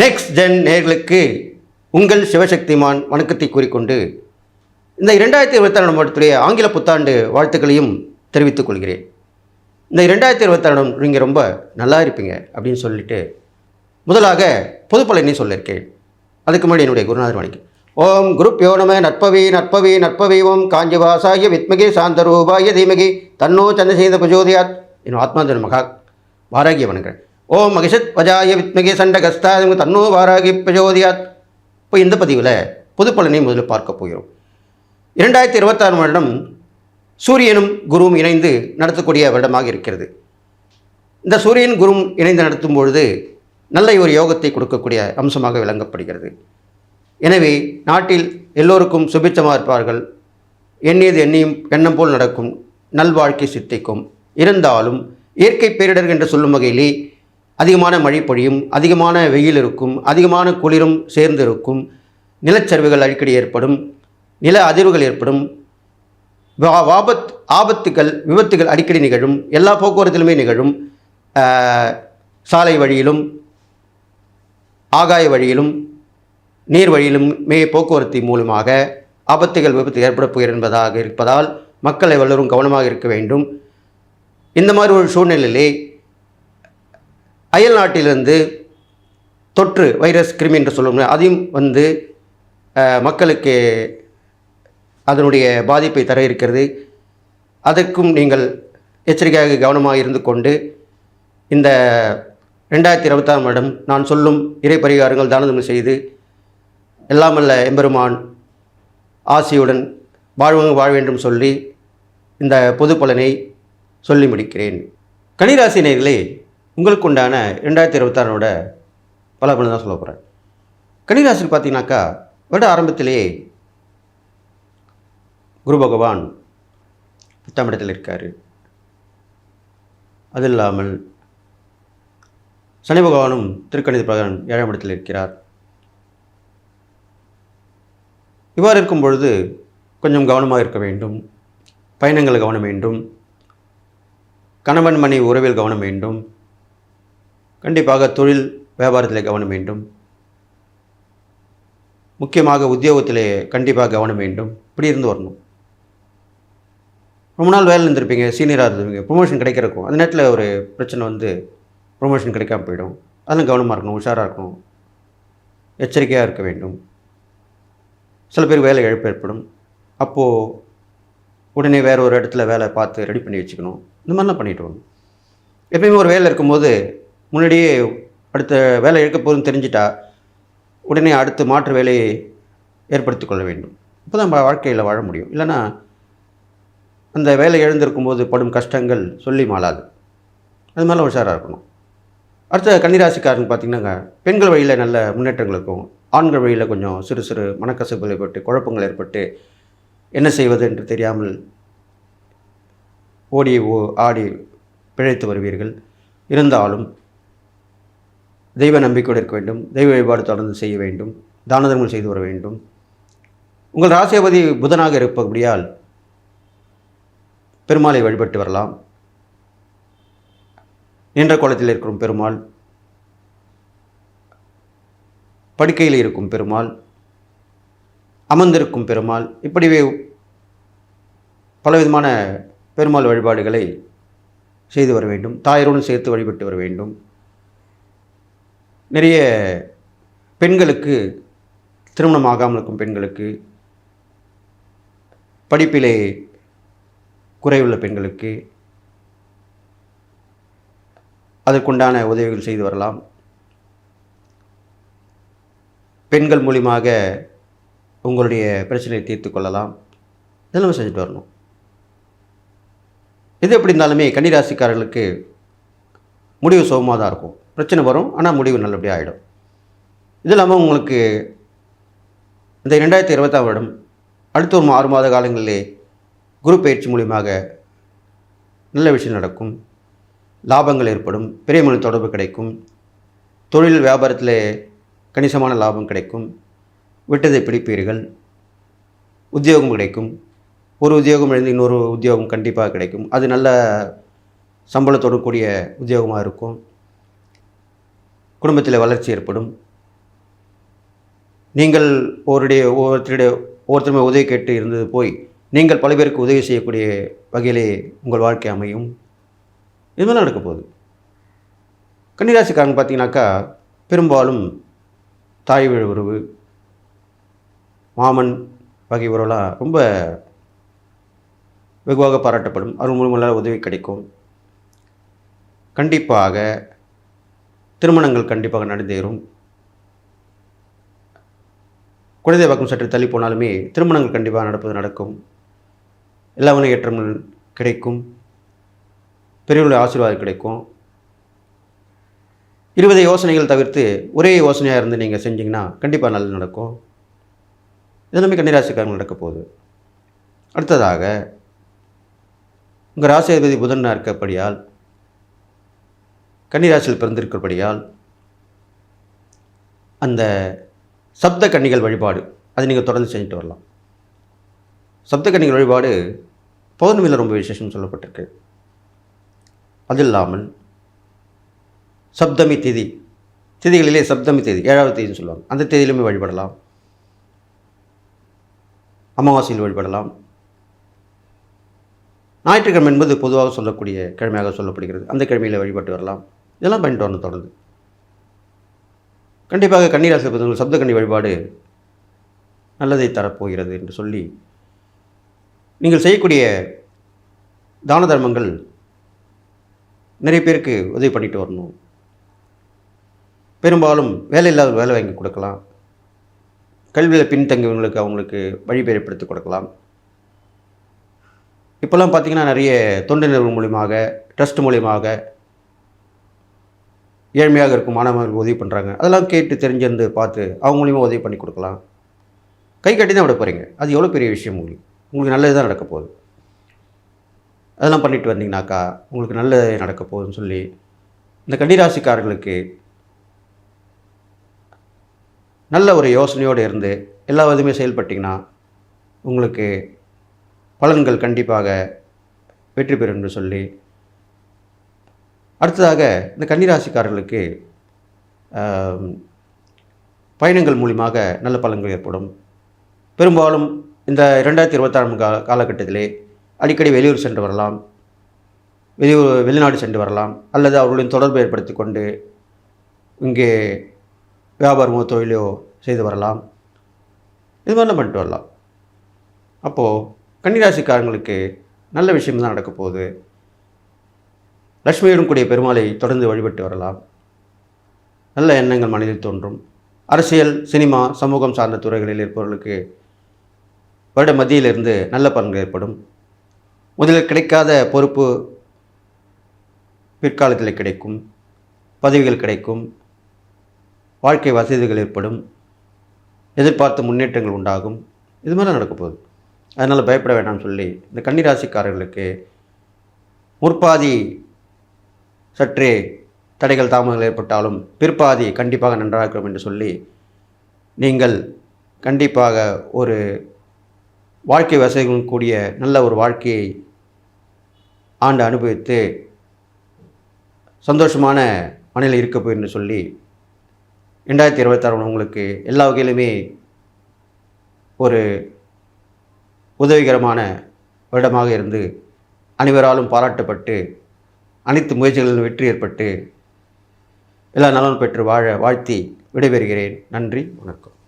Next gen நேயர்களுக்கு உங்கள் சிவசக்திமான் வணக்கத்தை கூறிக்கொண்டு இந்த 2026 வருடத்துடைய ஆங்கில புத்தாண்டு வாழ்த்துக்களையும் தெரிவித்துக் கொள்கிறேன். இந்த 2026 நீங்கள் ரொம்ப நல்லா இருப்பீங்க அப்படின்னு சொல்லிட்டு முதலாக பொது பலனை சொல்லியிருக்கேன். அதுக்கு முன்னாடி என்னுடைய குருநாதர் வணக்கம். ஓம் குருப்யோ நம நற்பவி நற்பவி நற்பவி ஓம் காஞ்சிவாசாய வித்மகே சாந்தரூபாய தீமகி தன்னோ சந்திரசேகர பிரஜோதயாத் என் ஆத்மாந்தன மகா வாராகிய வணங்குறேன். ஓம் மகிஷத் வஜாய வித்மகே சண்டகஸ்தா தன்னோ வாராகி பிரஜோதியாத். இப்போ இந்த பதிவில் பொது பலனை முதலில் பார்க்க போகிறோம். 2026 வருடம் சூரியனும் குருவும் இணைந்து நடத்தக்கூடிய வருடமாக இருக்கிறது. இந்த சூரியன் குருவும் இணைந்து நடத்தும் பொழுது நல்ல ஒரு யோகத்தை கொடுக்கக்கூடிய அம்சமாக விளங்கப்படுகிறது. எனவே நாட்டில் எல்லோருக்கும் சுபிட்சமாக இருப்பார்கள். எண்ணியது எண்ணம் போல் நடக்கும், நல்வாழ்க்கை சித்திக்கும். இருந்தாலும் இயற்கை பேரிடர் என்று சொல்லும் வகையிலே அதிகமான மழை பொழியும், அதிகமான வெயில் இருக்கும், அதிகமான குளிரும் சேர்ந்து இருக்கும், நிலச்சரிவுகள் அடிக்கடி ஏற்படும், நில அதிர்வுகள் ஏற்படும், ஆபத்துகள் விபத்துகள் அடிக்கடி நிகழும், எல்லா போக்குவரத்திலுமே நிகழும். சாலை வழியிலும் ஆகாய வழியிலும் நீர் வழியிலும் போக்குவரத்து மூலமாக ஆபத்துகள் விபத்து ஏற்பட போகிறது என்பதாக இருப்பதால் மக்கள் எல்லோரும் கவனமாக இருக்க வேண்டும். இந்த மாதிரி ஒரு சூழ்நிலையிலே அயல் நாட்டிலிருந்து தொற்று வைரஸ் கிருமி என்று சொல்லுவோம், அதையும் மக்களுக்கு அதனுடைய பாதிப்பை தர இருக்கிறது. அதற்கும் நீங்கள் எச்சரிக்கையாக கவனமாக இருந்து கொண்டு இந்த 2026 வருடம் நான் சொல்லும் இறை பரிகாரங்கள் தானதம் செய்து எல்லாமல்ல எம்பெருமான் ஆசியுடன் வாழ வேண்டும் சொல்லி இந்த பொது பலனை சொல்லி முடிக்கிறேன். கன்னிராசி நேயர்களே, உங்களுக்கு உண்டான 2026 பல பலன் தான் சொல்ல போகிறேன். கன்னிராசிக்கு பார்த்தீங்கன்னாக்கா வருட ஆரம்பத்திலேயே குரு பகவான் 10ஆம் இடத்தில் இருக்கார். அது இல்லாமல் சனி பகவானும் திருக்கணித பிரகாரம் 7ஆம் இடத்தில் இருக்கிறார். இவ்வாறு இருக்கும் பொழுது கொஞ்சம் கவனமாக இருக்க வேண்டும். பயணங்கள் கவனம் வேண்டும். கணவன் மனைவி உறவில் கவனம் வேண்டும். கண்டிப்பாக தொழில் வியாபாரத்தில் கவனம் வேண்டும். முக்கியமாக உத்தியோகத்திலே கண்டிப்பாக கவனம் வேண்டும். இப்படி இருந்து வரணும். ரொம்ப நாள் வேலை இருந்திருப்பீங்க, சீனியராக இருந்திருப்பீங்க, ப்ரொமோஷன் கிடைக்கிறக்கும் அந்த நேரத்தில் ஒரு பிரச்சனை ப்ரொமோஷன் கிடைக்காம போயிடும். அதெல்லாம் கவனமாக இருக்கணும், உஷாராக இருக்கணும், எச்சரிக்கையாக இருக்க வேண்டும். சில பேர் வேலை இழப்பு ஏற்படும். அப்போது உடனே வேறு ஒரு இடத்துல வேலை பார்த்து ரெடி பண்ணி வச்சுக்கணும். இந்த மாதிரிலாம் பண்ணிட்டு வரணும். எப்பயுமே ஒரு வேலை இருக்கும்போது முன்னாடியே அடுத்த வேலை இழக்க போதுன்னு தெரிஞ்சிட்டா உடனே அடுத்து மாற்று வேலையை ஏற்படுத்தி கொள்ள வேண்டும். இப்போ தான் வாழ்க்கையில் வாழ முடியும். இல்லைன்னா அந்த வேலை இழந்திருக்கும்போது படும் கஷ்டங்கள் சொல்லி மாளாது. அது மாதிரிலாம் உஷாராக இருக்கணும். அடுத்த கன்னிராசிக்காரன் பார்த்திங்கன்னா பெண்கள் வழியில் நல்ல முன்னேற்றங்கள் இருக்கும். ஆண்கள் வழியில் கொஞ்சம் சிறு சிறு மனக்கசப்புகள் ஏற்பட்டு குழப்பங்கள் ஏற்பட்டு என்ன செய்வது என்று தெரியாமல் ஓடி ஆடி பிழைத்து வருவீர்கள். இருந்தாலும் தெய்வ நம்பிக்கையோடு இருக்க வேண்டும். தெய்வ வழிபாடு தொடர்ந்து செய்ய வேண்டும். தான தர்மங்கள் செய்து வர வேண்டும். உங்கள் ராசிபதி புதனாக இருப்பபடியால் பெருமாளை வழிபட்டு வரலாம். நின்ற கோலத்தில் இருக்கும் பெருமாள், படுக்கையில் இருக்கும் பெருமாள், அமர்ந்திருக்கும் பெருமாள், இப்படி பலவிதமான பெருமாள் வழிபாடுகளை செய்து வர வேண்டும். தாயருடன் சேர்த்து வழிபட்டு வர வேண்டும். நிறைய பெண்களுக்கு திருமணம் ஆகாமல் இருக்கும் பெண்களுக்கு, படிப்பிலே குறைவுள்ள பெண்களுக்கு அதற்குண்டான உதவிகள் செய்து வரலாம். பெண்கள் மூலியமாக உங்களுடைய பிரச்சனையை தீர்த்து கொள்ளலாம். இதெல்லாம் செஞ்சுட்டு வரணும். எது எப்படி இருந்தாலுமே கன்னிராசிக்காரர்களுக்கு முடிவு சுகமாக தான் இருக்கும். பிரச்சனை வரும், ஆனால் முடிவு நல்லபடியாக ஆகிடும். இது இல்லாமல் உங்களுக்கு இந்த 2026 வருடம் அடுத்த ஒரு 6 மாத காலங்களிலே குரு பயிற்சி மூலியமாக நல்ல விஷயம் நடக்கும். லாபங்கள் ஏற்படும். பெரிய மொழி தொடர்பு கிடைக்கும். தொழில் வியாபாரத்தில் கணிசமான லாபம் கிடைக்கும். விட்டதை பிடிப்பீர்கள். உத்தியோகம் கிடைக்கும். ஒரு உத்தியோகம் இழந்து இன்னொரு உத்தியோகம் கண்டிப்பாக கிடைக்கும். அது நல்ல சம்பளத்தோடு கூடிய உத்தியோகமாக இருக்கும். குடும்பத்தில் வளர்ச்சி ஏற்படும். நீங்கள் ஒவ்வொருத்தருமே உதவி கேட்டு இருந்தது போய் நீங்கள் பல பேருக்கு உதவி செய்யக்கூடிய வகையிலே உங்கள் வாழ்க்கை அமையும். இது மாதிரி நடக்க போகுது. கன்னிராசிக்காரங்க பார்த்தீங்கன்னாக்கா பெரும்பாலும் தாய் வழி உறவு, மாமன் வகை உறவுலாம் ரொம்ப வெகுவாக பாராட்டப்படும். அவர் மூலமாக உதவி கிடைக்கும். கண்டிப்பாக திருமணங்கள் கண்டிப்பாக நடந்தேறும். குழந்தை பாக்கம் சற்று தள்ளி போனாலுமே திருமணங்கள் கண்டிப்பாக நடக்கும். எல்லா ஏற்றங்கள் கிடைக்கும். பெரியவர்களுடைய ஆசீர்வாதம் கிடைக்கும். 20 யோசனைகள் தவிர்த்து ஒரே யோசனையாக இருந்து நீங்கள் செஞ்சிங்கன்னா கண்டிப்பாக நல்லது நடக்கும். இதெல்லாமே கன்னிராசிக்காரங்கள் நடக்க போகுது. அடுத்ததாக உங்கள் ராசியாதிபதி புதன் இருக்கப்படியால், கன்னிராசியில் பிறந்திருக்கிறபடியால் அந்த சப்த கன்னிகள் வழிபாடு அதை நீங்கள் தொடர்ந்து செஞ்சுட்டு வரலாம். சப்த கன்னிகள் வழிபாடு பௌர்ணமியில் ரொம்ப விசேஷம் சொல்லப்பட்டிருக்கு. அது இல்லாமல் சப்தமி திதிகளிலே சப்தமி தேதி 7வது தேதின்னு சொல்லுவாங்க. அந்த தேதியிலுமே வழிபடலாம். அமாவாசையில் வழிபடலாம். ஞாயிற்றுக்கிழமை என்பது பொதுவாக சொல்லக்கூடிய கிழமையாக சொல்லப்படுகிறது. அந்த கிழமையில் வழிபட்டு வரலாம். இதெல்லாம் பண்ணிட்டு வரணும் தொடர்ந்து. கண்டிப்பாக கன்னிராசி பொறுத்தவரை சப்த கன்னி வழிபாடு நல்லதை தரப்போகிறது என்று சொல்லி, நீங்கள் செய்யக்கூடிய தான தர்மங்கள் நிறைய பேருக்கு உதவி பண்ணிட்டு வரணும். பெரும்பாலும் வேலை இல்லாத வேலை வாங்கி கொடுக்கலாம். கல்வியில் பின்தங்கியவங்களுக்கு அவங்களுக்கு வழிபேர் ஏற்படுத்தி கொடுக்கலாம். இப்போல்லாம் பார்த்திங்கன்னா நிறைய தொண்டு நிறுவனம் மூலியமாக, ட்ரஸ்ட் மூலியமாக ஏழ்மையாக இருக்கும் மாணவர்களுக்கு உதவி பண்ணுறாங்க. அதெல்லாம் கேட்டு தெரிஞ்சிருந்து பார்த்து அவங்க மூலியமாக உதவி பண்ணி கொடுக்கலாம். கை கட்டி தான் விட போகிறீங்க. அது எவ்வளோ பெரிய விஷயம் உங்களுக்கு நல்லது தான் நடக்க போகுது. அதெல்லாம் பண்ணிட்டு வந்தீங்கன்னாக்கா உங்களுக்கு நல்லது நடக்க போகுதுன்னு சொல்லி இந்த கன்னிராசிக்காரர்களுக்கு நல்ல ஒரு யோசனையோடு இருந்து எல்லா விதமே செயல்பட்டிங்கன்னா உங்களுக்கு பலன்கள் கண்டிப்பாக வெற்றி பெறும் என்று சொல்லி, அடுத்ததாக இந்த கன்னிராசிக்காரர்களுக்கு பயணங்கள் மூலியமாக நல்ல பலன்கள் ஏற்படும். பெரும்பாலும் இந்த 2026 காலகட்டத்திலே அடிக்கடி வெளியூர் சென்று வரலாம், வெளிநாடு சென்று வரலாம், அல்லது அவர்களின் தொடர்பு ஏற்படுத்தி கொண்டு இங்கே வியாபாரமோ தொழிலோ செய்து வரலாம். இது மாதிரிலாம் பண்ணிட்டு வரலாம். அப்போது கன்னிராசிக்காரங்களுக்கு நல்ல விஷயம் தான் நடக்க போகுது. லட்சுமியுடன் கூடிய பெருமாளை தொடர்ந்து வழிபட்டு வரலாம். நல்ல எண்ணங்கள் மனதில் தோன்றும். அரசியல், சினிமா, சமூகம் சார்ந்த துறைகளில் இருப்பவர்களுக்கு வருட மத்தியிலிருந்து நல்ல பலன்கள் ஏற்படும். முதலில் கிடைக்காத பொறுப்பு பிற்காலத்தில் கிடைக்கும். பதவிகள் கிடைக்கும். வாழ்க்கை வசதிகள் ஏற்படும். எதிர்பார்த்த முன்னேற்றங்கள் உண்டாகும். இது மாதிரி நடக்க போகுது. அதனால் பயப்பட வேண்டாம்னு சொல்லி இந்த கன்னிராசிக்காரர்களுக்கு முற்பாதி சற்றே தடைகள் தாமதங்கள் ஏற்பட்டாலும் பிற்பாதி கண்டிப்பாக நன்றாக இருக்கும் என்று சொல்லி, நீங்கள் கண்டிப்பாக ஒரு வாழ்க்கை வசதிகளுடன் கூடிய நல்ல ஒரு வாழ்க்கையை ஆண்டு அனுபவித்து சந்தோஷமான மனநிலை இருக்க போய் என்று சொல்லி 2026 உங்களுக்கு எல்லா வகையிலுமே ஒரு உதவிகரமான வருடமாக இருந்து அனைவராலும் பாராட்டப்பட்டு அனைத்து முயற்சிகளிலும் வெற்றி ஏற்பட்டு எல்லா நலனும் பெற்று வாழ வாழ்த்தி விடைபெறுகிறேன். நன்றி, வணக்கம்.